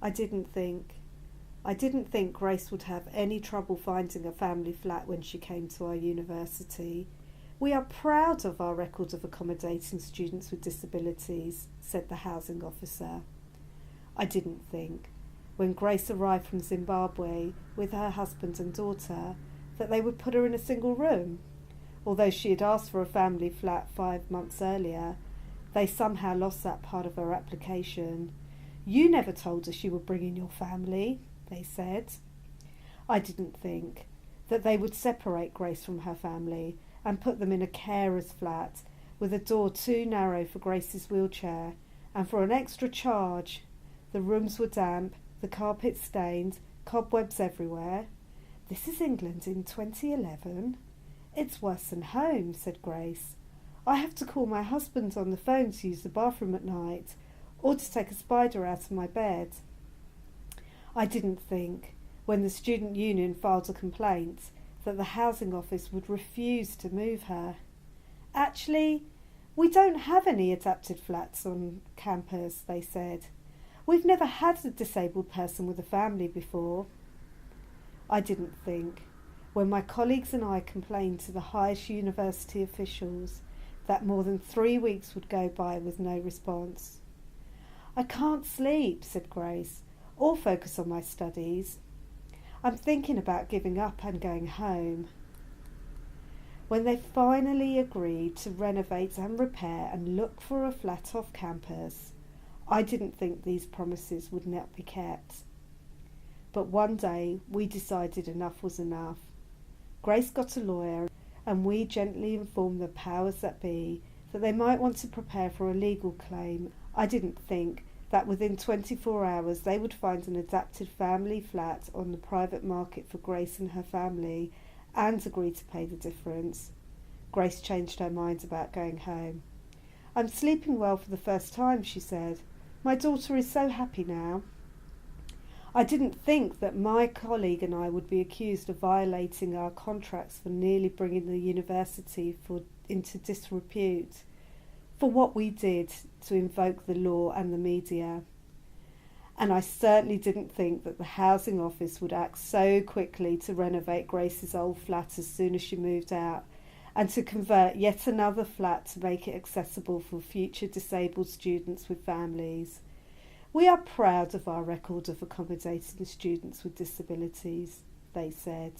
I didn't think. I didn't think Grace would have any trouble finding a family flat when she came to our university. We are proud of our record of accommodating students with disabilities, said the housing officer. I didn't think, when Grace arrived from Zimbabwe with her husband and daughter, that they would put her in a single room. Although she had asked for a family flat 5 months earlier, they somehow lost that part of her application. You never told us you were bringing your family, they said. I didn't think that they would separate Grace from her family and put them in a carer's flat with a door too narrow for Grace's wheelchair, and for an extra charge. The rooms were damp, the carpet stained, cobwebs everywhere. This is England in 2011. It's worse than home, said Grace. I have to call my husband on the phone to use the bathroom at night, or to take a spider out of my bed. I didn't think, when the student union filed a complaint, that the housing office would refuse to move her. Actually, we don't have any adapted flats on campus, they said. We've never had a disabled person with a family before. I didn't think, when my colleagues and I complained to the highest university officials, that more than 3 weeks would go by with no response. I can't sleep, said Grace, or focus on my studies. I'm thinking about giving up and going home. When they finally agreed to renovate and repair and look for a flat off campus, I didn't think these promises would not be kept. But one day we decided enough was enough. Grace got a lawyer, and we gently informed the powers that be that they might want to prepare for a legal claim. I didn't think that within 24 hours they would find an adapted family flat on the private market for Grace and her family and agree to pay the difference. Grace changed her mind about going home. I'm sleeping well for the first time, she said. My daughter is so happy now. I didn't think that my colleague and I would be accused of violating our contracts for nearly bringing the university into disrepute, for what we did to invoke the law and the media. And I certainly didn't think that the housing office would act so quickly to renovate Grace's old flat as soon as she moved out, and to convert yet another flat to make it accessible for future disabled students with families. We are proud of our record of accommodating students with disabilities, they said.